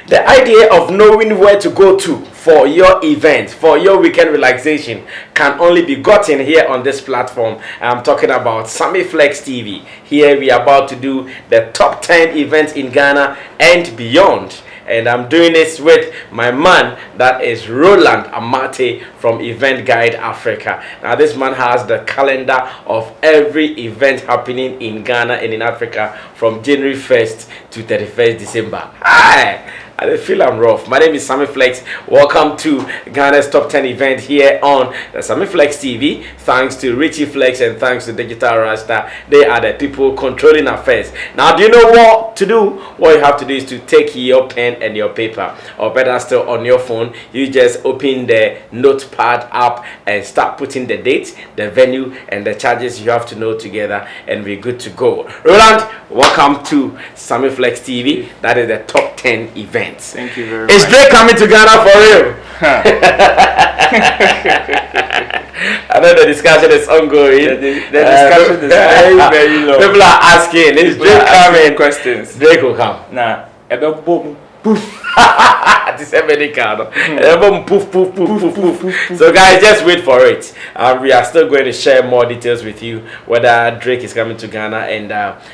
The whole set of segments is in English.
The idea of knowing where to go to for your event, for your weekend relaxation, can only be gotten here on this platform. I'm talking about Sammy Flex TV. Here we are about to do the top 10 events in Ghana and beyond. And I'm doing this with my man, that is Roland Amate from Event Guide Africa. Now this man has the calendar of every event happening in Ghana and in Africa from January 1st to 31st December. Hi! I feel I'm rough. My name is Sammy Flex. Welcome to Ghana's Top 10 event here on the Sammy Flex TV. Thanks to Richie Flex and thanks to Digital Rasta. They are the people controlling affairs. Now, do you know what to do? What you have to do is to take your pen and your paper, or better still on your phone. You just open the notepad app and start putting the date, the venue, and the charges you have to know together, and we're good to go. Roland, welcome to Sammy Flex TV. That is the top 10 event. Thank you very much. Is Drake coming to Ghana for real? I know the discussion is ongoing. The discussion is very, very long. People are asking, is Drake coming? Questions. Drake will come. Nah, about boom, poof. This American. Poof, poof, poof, poof, poof. So guys, just wait for it. We are still going to share more details with you, whether Drake is coming to Ghana and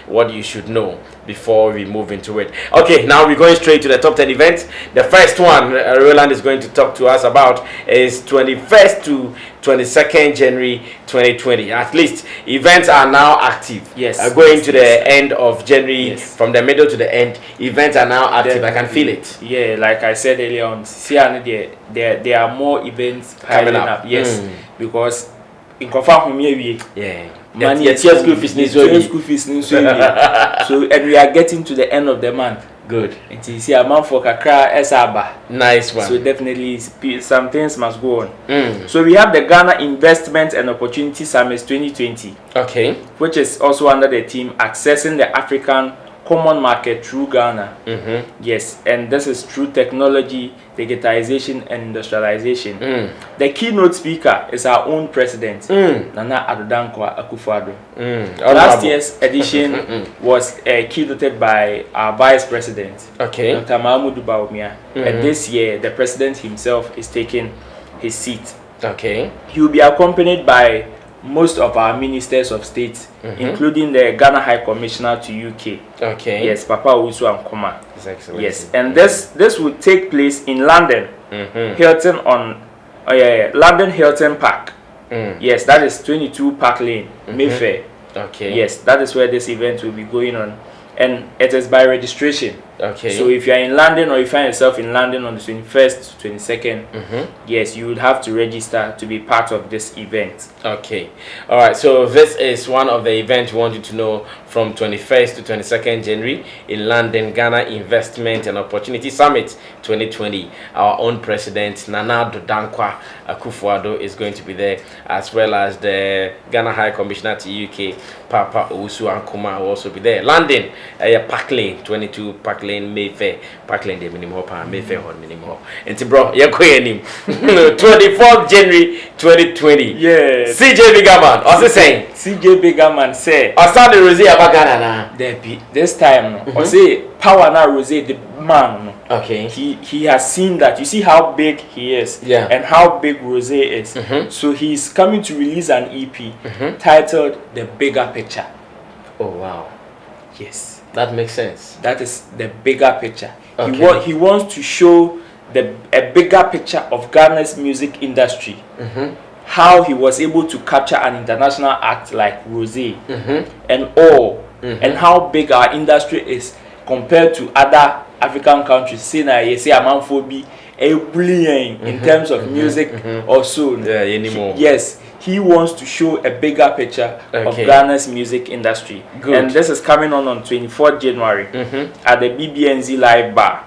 what you should know before we move into it. Okay, now we're going straight to the top 10 events. The first one Roland is going to talk to us about is 21st to 22nd January 2020. At least events are now active. Yes. Going to the end of January, from the middle to the end, events are now active. I can feel it. Yeah, like I said earlier on, there are more events coming up. Yes, because in Kofa yeah. Money school fees so and we are getting to the end of the month. Good. It is a month for Kakra Esaba. Nice one. So definitely some things must go on. So we have the Ghana Investment and Opportunity Summit 2020. Okay. Which is also under the theme Accessing the African Common Market through Ghana. Yes, and this is through technology, digitization, and industrialization. The keynote speaker is our own president, Nana Addo Akufo-Addo. Last year's edition was keynoted by our vice president, Dr. Mahmoud Bawumia. And this year, the president himself is taking his seat. Okay. He will be accompanied by most of our ministers of state, including the Ghana High Commissioner to UK. Okay. Yes, Papa Owusu Ankoma. His Excellency. Yes, and this will take place in London, Hilton London Hilton Park. Yes, that is 22 Park Lane, Mayfair. Okay. Yes, that is where this event will be going on, and it is by registration. Okay. So if you are in London or you find yourself in London on the 21st to 22nd, yes, you would have to register to be part of this event. Okay. All right. So this is one of the events we want you to know from 21st to 22nd January in London, Ghana Investment and Opportunity Summit 2020. Our own president, Nana Addo Akufo-Addo, is going to be there, as well as the Ghana High Commissioner to UK, Papa Owusu Ankoma, will also be there. London, Park Lane, 22 Park Lane, Mayfair. Park Lane, the minimum, Mayfair, minimum. And bro, you're going in 24th January 2020. Yes. CJ Bigaman, what's he saying? CJ Bigaman say, I start the Rosé Abagana now. This time, no. Or say, power now Rosé, the man. No. Okay. He has seen that. You see how big he is, and how big Rosé is. So he's coming to release an EP titled The Bigger Picture. Oh wow. Yes. That makes sense. That is the bigger picture. Okay. He wants to show a bigger picture of Ghana's music industry. How he was able to capture an international act like Rosé and all, and how big our industry is compared to other African countries. See now, you see a man for be a bullying in terms of music or so. Yeah, anymore. Yes. He wants to show a bigger picture of Ghana's music industry. Good. And this is coming on 24th January at the BBNZ Live Bar.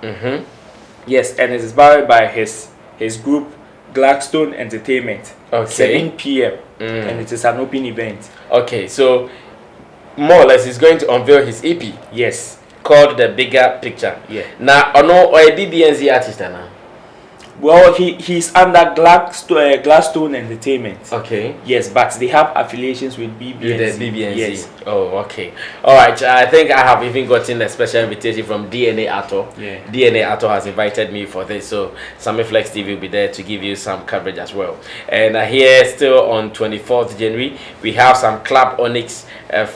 Yes, and it is powered by his group Gladstone Entertainment. 7 p.m. And it is an open event. Okay, so more or less he's going to unveil his EP. Yes. Called The Bigger Picture. Yeah. Now, I know a BBNZ artist now. Well, he's under Gladstone Entertainment. Okay. Yes, but they have affiliations with BBNC. BBNC. Yes. Oh, okay. All right. I think I have even gotten a special invitation from DNA Ato. Yeah. DNA Ato has invited me for this, so Sammy Flex TV will be there to give you some coverage as well. And here, still on 24th January, we have some Club Onyx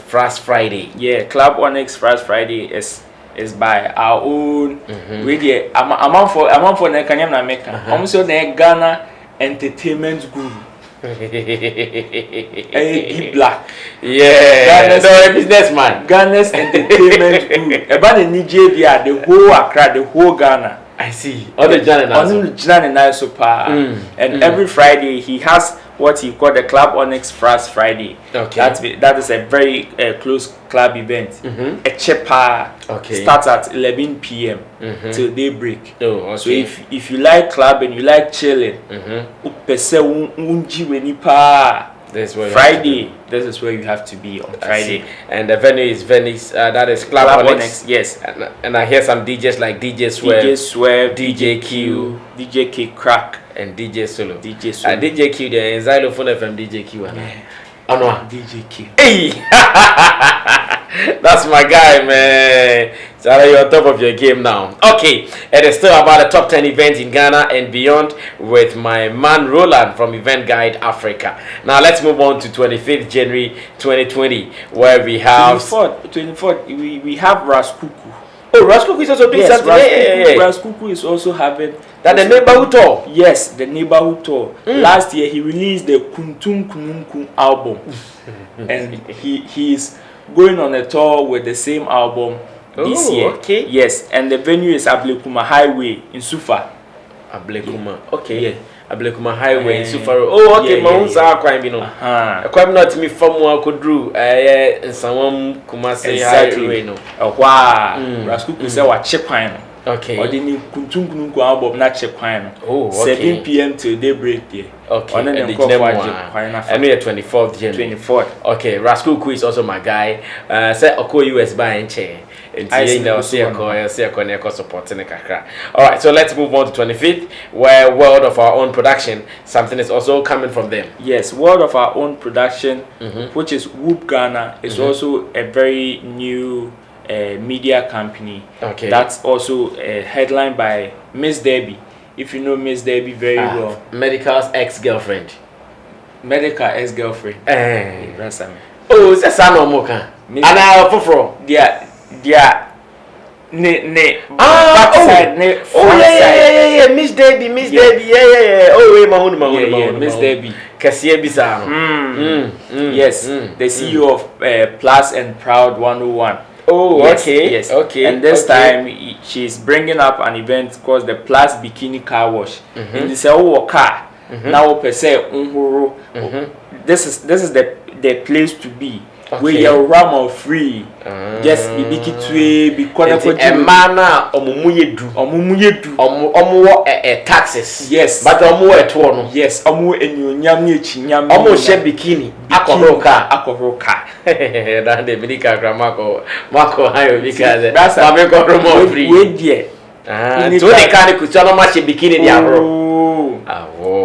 Fast Friday. Yeah, Club Onyx Fast Friday is by our own radio. I'm for Nekanyam na Meka. I'm so the Ghana Entertainment Guru. Black. Yeah, no, businessman. Ghana's Entertainment Guru. About the Nigeria, the whole Accra, the whole Ghana. I see. On the and every Friday he has what he called the Club Onyx Fast Friday. Okay. That is a very close club event. A chepa. Okay. Starts at 11 p.m. till daybreak. Oh, okay. So if you like club and you like chilling, this is Friday. This is where you have to be on Friday. And the venue is Venice. That is Club Onyx. Yes. And I hear some DJs like DJ Swerve, DJ Q, DJ K Crack, and DJ Solo. DJ Solo. DJ Q, the xylophone from DJ Q. Oh no, DJ Q. Hey, that's my guy, man. So you're on top of your game now. Okay, it is still about the top 10 events in Ghana and beyond with my man Roland from Event Guide Africa. Now let's move on to 25th January 2020, where we have 24th. We have Raskuku. Oh, Raskuku is also doing something. Raskuku is also having that the neighborhood tour. Yes, the neighborhood tour. Last year he released the Kuntum Kununkum album, and he is going on a tour with the same album this year. Okay. Yes, and the venue is Ablekuma Highway in Sufa. Ablekuma. Okay. Yeah. Ablekuma Highway in Sufa. Oh, okay. Mahunsa kwai bi no. Kwai not me from Wakodru. Someone Kumasi Highway no. Raskuku say wa chekwan no. Okay. Or the Kuntum album na chekwan no. Oh, okay. 7 p.m. till daybreak there. Okay. And the 24th January. 24th. Okay. Raskuku is also my guy. Say Oko US by and chain. Alright, so let's move on to 25th, where World of Our Own Production, something is also coming from them. Yes, World of Our Own Production, which is Whoop Ghana, is also a very new media company. Okay. That's also headlined by Miss Debbie. If you know Miss Debbie very well. Medical's ex-girlfriend. Medical ex-girlfriend. Oh, it's a son of Moka. And I have yeah. Miss Debbie, yeah. Oh, yeah, Miss Debbie. Yes, the CEO of Plus and Proud 101. Oh, yes, okay. Yes. Okay. And this time she's bringing up an event called the Plus Bikini Car Wash. And they say, oh, car. Now per se, this is the place to be. Okay. Where you're ram free. Just be kitwe, be corner for a mana omumuyedu taxes. Yes. But no. Yes, enyonyam ni echinyam. She bikini. Akoroka. That the medical grammar Marco hayo because that's a make free. Wait there. So they can't kuchana much bikini dia ro.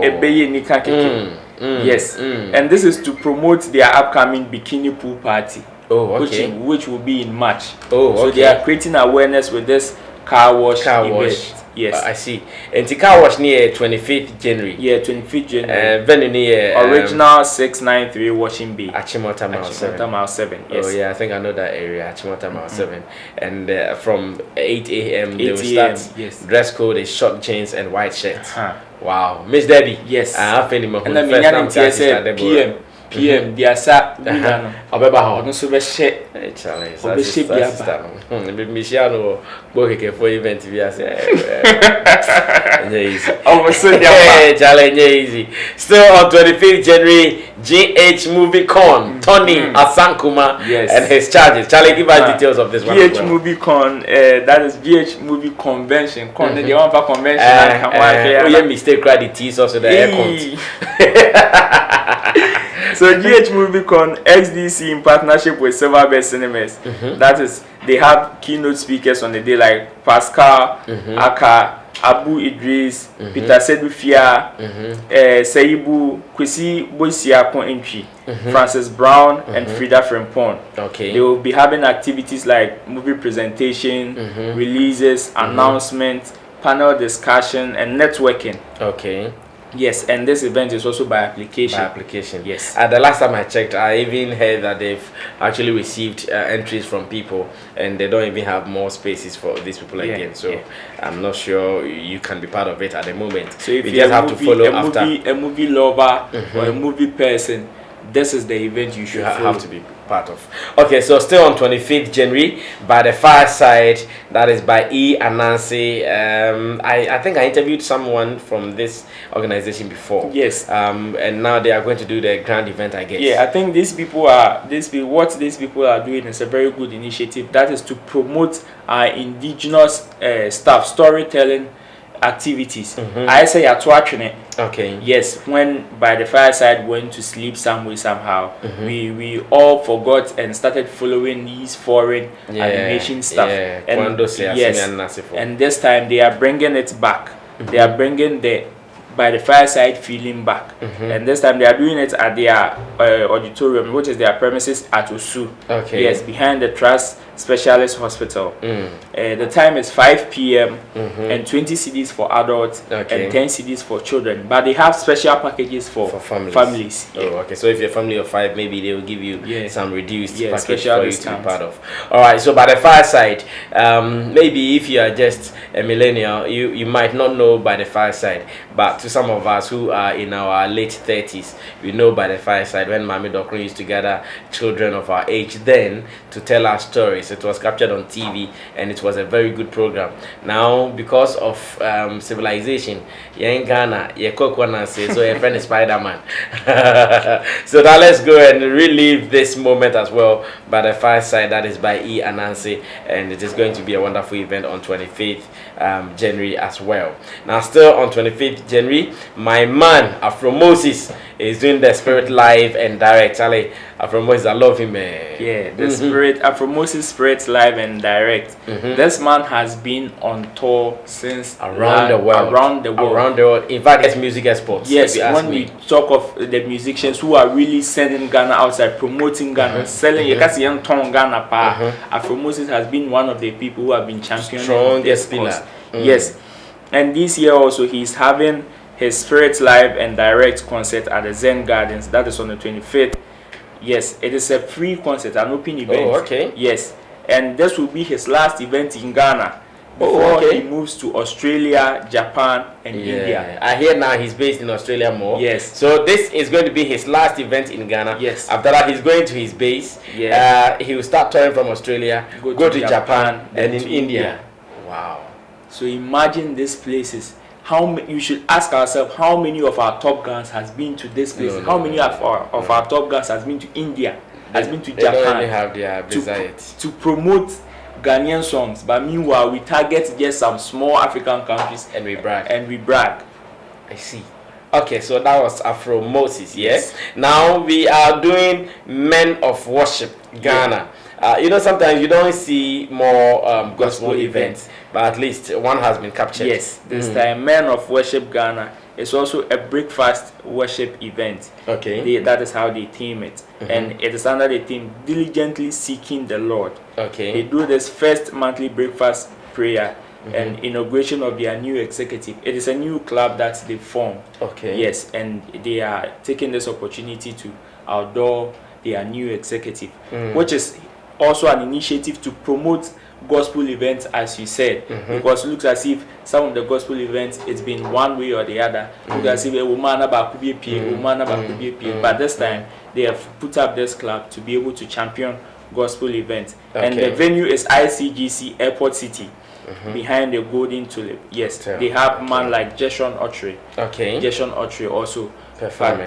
Ebeye ni kakeke. Yes, and this is to promote their upcoming bikini pool party. Oh, okay. Which will be in March. Oh, okay. So they are creating awareness with this car wash event. Yes, I see. And the car wash near 25th January. Yeah, 25th January. Venue near original 693 Washing Bay. Achimota Mile 7. Yes. Oh yeah, I think I know that area. Achimota Mile 7. And from 8 a.m. they will 8 start. Yes. Dress code is short jeans and white shirts. Wow, Miss Debbie. Yes. I feel my and then PM dia sa winano obeba ho no so be she challenge so be she bia be misiano go keke for event bia say easy challenge easy. Still on 25th January, GH Movie Con, Tony Asankuma and his charges. Charlie, give us details of this one. GH Movie Con, that is GH Movie Convention. Con the one for convention oh yeah, mistake credit is also the air con. So GH Movie Con XDC in partnership with Silver Best Cinemas. That is, they have keynote speakers on the day like Pascal, Aka, Abu Idris, Peter Sedufia, Seibu, Kwesi Boisiakon Entry, Francis Brown, and Frida Frempong. Okay. They will be having activities like movie presentation, releases, announcements, panel discussion, and networking. Okay. Yes, and this event is also by application. By application. Yes. The last time I checked, I even heard that they've actually received entries from people, and they don't even have more spaces for these people again. So I'm not sure you can be part of it at the moment. So if you just have to follow after a movie lover or a movie person, this is the event you should have to be part of. Okay, so still on 25th January by the fireside, that is by E and Nancy. I think I interviewed someone from this organization before. Yes. And now they are going to do the grand event, I guess. Yeah, I think what these people are doing is a very good initiative. That is to promote our indigenous stuff, storytelling activities. I say at it. Okay. Yes, when by the fireside went to sleep some way somehow, we all forgot and started following these foreign animation stuff. And and this time they are bringing it back. They are bringing the by the fireside feeling back, and this time they are doing it at their auditorium, which is their premises at Osu. Okay. Yes, behind the Trust Specialist Hospital. The time is 5 p.m. And 20 CDs for adults and 10 CDs for children. But they have special packages for families. Oh, okay. So if you're a family of 5, maybe they will give you some reduced package for you to be part of. All right. So by the fireside, maybe if you are just a millennial, you might not know by the fireside, but to some of us who are in our late 30s, we know by the fireside when Mami Dokro used to gather children of our age then to tell our stories. It was captured on TV and it was a very good program. Now, because of civilization, you're in Ghana, you're so your friend is Spider-Man. So now let's go and relive this moment as well by the fireside. That is by E and Nancy, and it is going to be a wonderful event on 25th January as well. Now, still on 25th January, my man Afro Moses is doing the Spirit live and direct. Charlie, Afro Moses, I love him, man. Yeah, the Spirit, Afro Moses Spirit live and direct. This man has been on tour since around the world. In fact, it's music exports. Yes, when we talk of the musicians who are really sending Ghana outside, promoting Ghana, selling young tongue Ghana, Afro Moses has been one of the people who have been championing strongest pillar. Yes, and this year also he's having his Spirit live and direct concert at the Zen Gardens. That is on the 25th. Yes, it is a free concert, an open event. Oh, okay. Yes, and this will be his last event in Ghana before he moves to Australia, Japan, and India. I hear now he's based in Australia more. Yes. So this is going to be his last event in Ghana. Yes. After that, he's going to his base. Yeah. He will start touring from Australia, go to Japan, and in India. Wow. So imagine these places. You should ask ourselves how many of our top guns has been to this place. How many of our top guns has been to India, has been to Japan. They don't really have their to promote Ghanaian songs, but meanwhile we target just some small African countries and we brag. I see. Okay, so that was Afro Moses. Yes. Now we are doing Men of Worship Ghana. Sometimes you don't see more gospel events, but at least one has been captured. Yes, this time Men of Worship Ghana is also a breakfast worship event. Okay. That is how they theme it. And it is under the theme Diligently Seeking the Lord. Okay. They do this first monthly breakfast prayer and inauguration of their new executive. It is a new club that they formed. Okay. Yes, and they are taking this opportunity to outdoor their new executive, which is also an initiative to promote gospel events, as you said, because it looks as if some of the gospel events, it's been one way or the other. Look as if a woman about but this time they have put up this club to be able to champion gospel events. And the venue is ICGC Airport City, behind the Golden Tulip. Yes, they have man like Jason Autry. Jason Autry also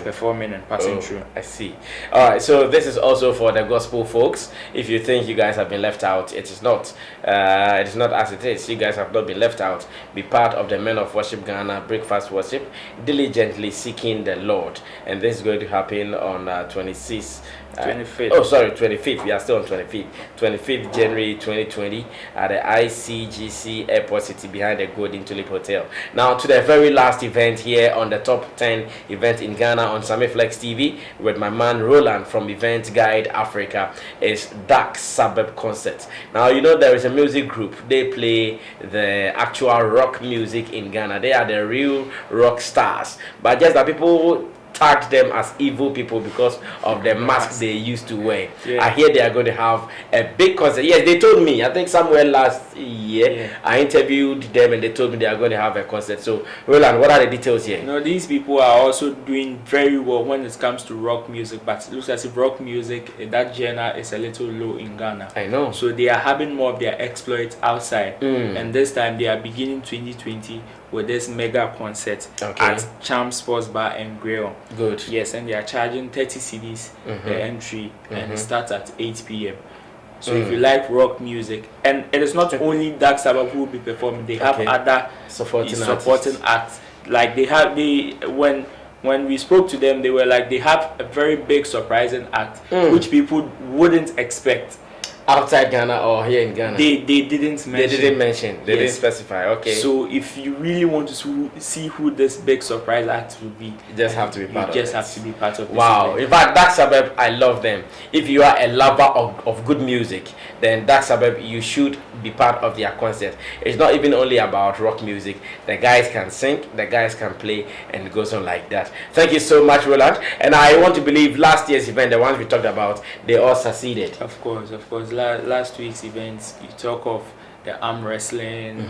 performing and passing through. I see. All right, so this is also for the gospel folks. If you think you guys have been left out, it is not. It is not as it is. You guys have not been left out. Be part of the Men of Worship Ghana breakfast worship, diligently seeking the Lord, and this is going to happen on 26th 25th. Oh, sorry, 25th. We are still on 25th. 25th January 2020 at the ICGC Airport City behind the Golden Tulip Hotel. Now to the very last event here on the top 10 event in Ghana on Sammy Flex TV with my man Roland from Event Guide Africa is Dark Suburb Concert. Now you know there is a music group. They play the actual rock music in Ghana. They are the real rock stars. But just that people tagged them as evil people because of the mask they used to wear. I hear they are going to have a big concert. Yes, they told me. I think somewhere last year I interviewed them and they told me they are going to have a concert. So, Roland, what are the details here? You know, these people are also doing very well when it comes to rock music, but it looks as if rock music, that genre is a little low in Ghana. I know. So they are having more of their exploits outside, and this time they are beginning 2020 with this mega concert at Champ Sports Bar and Grill. Good. Yes, and they are charging 30 cedis per entry, and it starts at 8 p.m. So if you like rock music, and it is not only Dark Sabbath who will be performing, they have other supporting acts. Like when we spoke to them, they were like they have a very big surprising act which people wouldn't expect. Outside Ghana or here in Ghana? They didn't mention. They didn't specify. Okay. So if you really want to see who this big surprise act will be, you just have to be part of it. You just have to be part of it. Wow. In fact, Dark Suburb, I love them. If you are a lover of good music, then Dark Suburb, you should be part of their concert. It's not even only about rock music. The guys can sing, the guys can play, and it goes on like that. Thank you so much, Roland. And I want to believe last year's event, the ones we talked about, they all succeeded. Of course. Last week's events, you talk of the arm wrestling,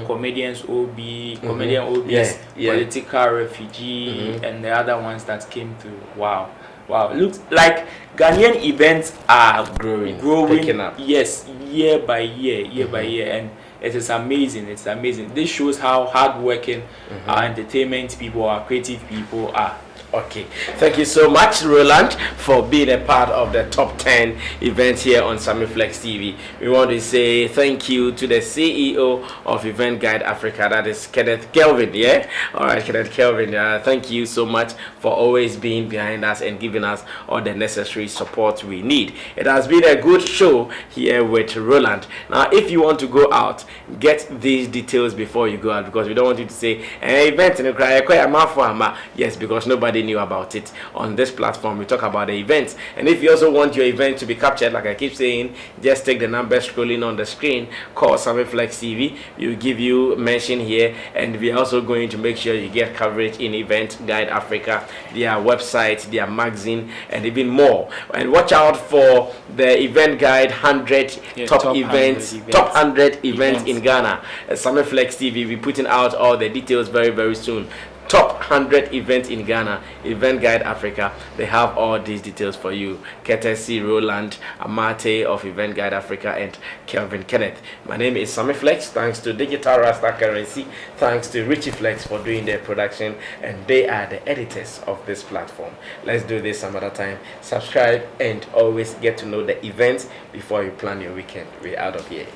comedians OB, comedian OB's political refugee, and the other ones that came through. Wow. Looks like Ghanaian events are growing, picking up. Yes, year by year, and it is amazing. It's amazing. This shows how hardworking our entertainment people, our creative people are. Okay, thank you so much, Roland, for being a part of the top 10 events here on Sammy Flex TV. We want to say thank you to the CEO of Event Guide Africa, that is Kenneth Kelvin. All right, Kenneth Kelvin, thank you so much for always being behind us and giving us all the necessary support we need. It has been a good show here with Roland. Now, if you want to go out, get these details before you go out, because we don't want you to say an event in the yes, because nobody knew about it. On this platform we talk about the events, and if you also want your event to be captured, like I keep saying, just take the number scrolling on the screen, call Sammy Flex TV, we'll give you mention here, and we're also going to make sure you get coverage in Event Guide Africa, their website, their magazine, and even more. And watch out for the Event Guide 100 top 100 events in Ghana. Sammy Flex TV will be putting out all the details very soon. Top 100 events in Ghana, Event Guide Africa. They have all these details for you. Courtesy Roland Amate of Event Guide Africa and Kelvin Kenneth. My name is Sammy Flex. Thanks to Digital Rasta Currency. Thanks to Richie Flex for doing their production, and they are the editors of this platform. Let's do this some other time. Subscribe and always get to know the events before you plan your weekend. We're out of here.